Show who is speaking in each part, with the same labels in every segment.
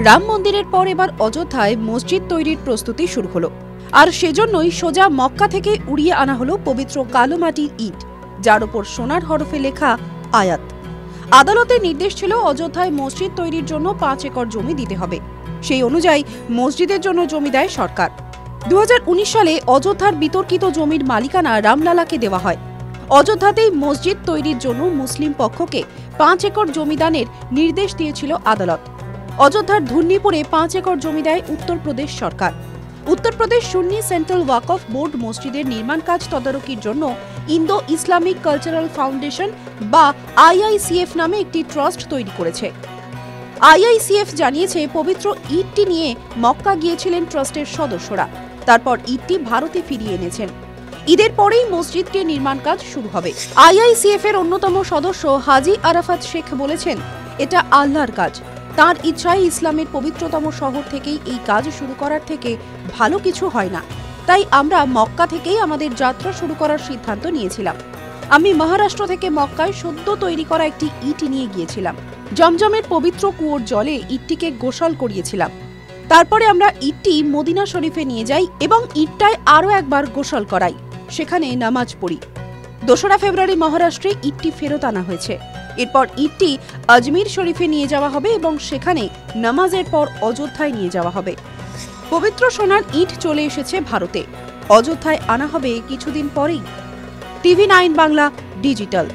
Speaker 1: রাম মন্দিরের পর এবার অযোধ্যায় মসজিদ তৈরির প্রস্তুতি শুরু হলো। আর সেজন্যই সোজা মক্কা থেকে উড়িয়ে আনা হলো পবিত্র কালো মাটির ইট, যার ওপর সোনার হরফে লেখা আয়াত। আদালতের নির্দেশ ছিল অযোধ্যায় মসজিদ তৈরির জন্য 5 একর জমি দিতে হবে। সেই অনুযায়ী মসজিদের জন্য জমি দেয় সরকার। 2019 সালে অযোধ্যার বিতর্কিত জমির মালিকানা রামলালাকে দেওয়া হয়। অযোধ্যাতেই মসজিদ তৈরির জন্য মুসলিম পক্ষকে 5 একর জমি দানের নির্দেশ দিয়েছিল আদালত। অযোধ্যার ধুন্নিপুরে 5 একর জমি দেয় উত্তরপ্রদেশ সরকার। উত্তরপ্রদেশ সুন্নি সেন্ট্রাল ওয়াকফ বোর্ড মসজিদের নির্মাণ কাজ তদারকির জন্য ইন্দো ইসলামিক কালচারাল ফাউন্ডেশন বা IICF নামে একটি ট্রাস্ট তৈরি করেছে। IICF জানিয়েছে, পবিত্র ইটটি নিয়ে মক্কা গিয়েছিলেন ট্রাস্টের সদস্যরা। তারপর ইটটি ভারতে ফিরিয়ে এনেছেন। ঈদের পরেই মসজিদটির নির্মাণ কাজ শুরু হবে। IICF এর অন্যতম সদস্য হাজি আরাফাত শেখ বলেছেন, এটা আল্লাহর কাজ। তার ইচ্ছায় ইসলামের পবিত্রতম শহর থেকেই এই কাজ শুরু করার থেকে ভালো কিছু হয় না। তাই আমরা মক্কা থেকেই আমাদের যাত্রা শুরু করার সিদ্ধান্ত নিয়েছিলাম। আমি মহারাষ্ট্র থেকে মক্কায় সদ্য তৈরি করা একটি ইট নিয়ে গিয়েছিলাম। জমজমের পবিত্র কুয়োর জলে ইটটিকে গোসল করিয়েছিলাম। তারপরে আমরা ইটটি মদিনা শরীফে নিয়ে যাই এবং ইটটায় আরও একবার গোসল করাই, সেখানে নামাজ পড়ি। 2রা ফেব্রুয়ারি মহারাষ্ট্রে ইটটি ফেরত আনা হয়েছে। এরপর ইটটি আজমির শরীফে নিয়ে যাওয়া হবে এবং সেখানে নামাজের পর অযোধ্যায় নিয়ে যাওয়া হবে। পবিত্র সোনার ইট চলে এসেছে ভারতে। অযোধ্যায় আনা হবে কিছুদিন পরেই। TV9 Bangla digital.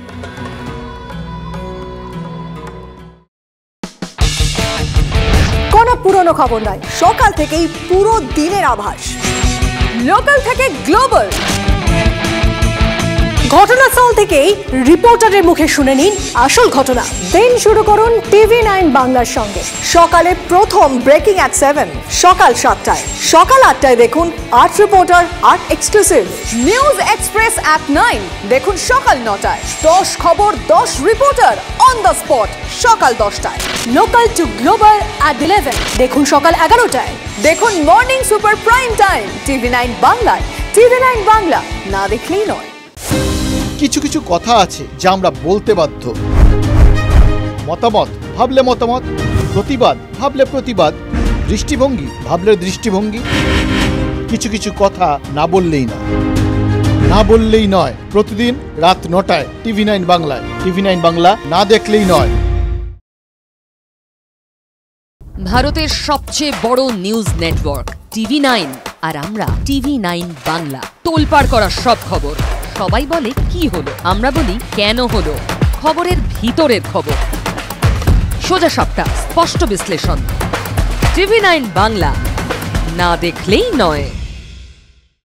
Speaker 2: কোনো পুরনো খবর নয়, সকাল থেকেই পুরো দিনের আভাস। লোকাল থেকে গ্লোবাল, ঘটনাস্থল থেকেই রিপোর্টারের মুখে শুনে নিন আসল ঘটনা। দিন শুরু করুন TV9 বাংলার সঙ্গে। সকালে প্রথম ব্রেকিং অ্যাট 7, সকাল 7টায়, সকাল 8টায় দেখুন 8 reporter 8 exclusive. News express at 9 দেখুন সকাল 9টায়। 10 খবর 10 রিপোর্টার অন দ্য স্পট সকাল 10টায়। লোকাল টু গ্লোবাল অ্যাট 11 দেখুন সকাল 11টায়। দেখুন morning super prime time TV9 বাংলায়। TV9 বাংলা, না দেখলেই নয়।
Speaker 3: কিছু কিছু কথা আছে যা আমরা বলতে বাধ্য। মতামত ভাবলে মতামত, প্রতিবাদ ভাবলে প্রতিবাদ, দৃষ্টিভঙ্গি ভাবলে দৃষ্টিভঙ্গি। কিছু কিছু কথা না বললেই নয়, না বললেই নয়। প্রতিদিন রাত 9টায় TV9 বাংলায়। TV9 বাংলা, না দেখলেই নয়।
Speaker 4: ভারতের সবচেয়ে বড় নিউজ নেটওয়ার্ক TV9, আর আমরা TV9 বাংলা। তোলপাড় করা সব খবর। সবাই বলে কি হলো, আমরা বলি কেন হলো। খবরের ভিতরের খবর, সোজা সাপটা, স্পষ্ট বিশ্লেষণ। TV9 বাংলা, না দেখলেই নয়।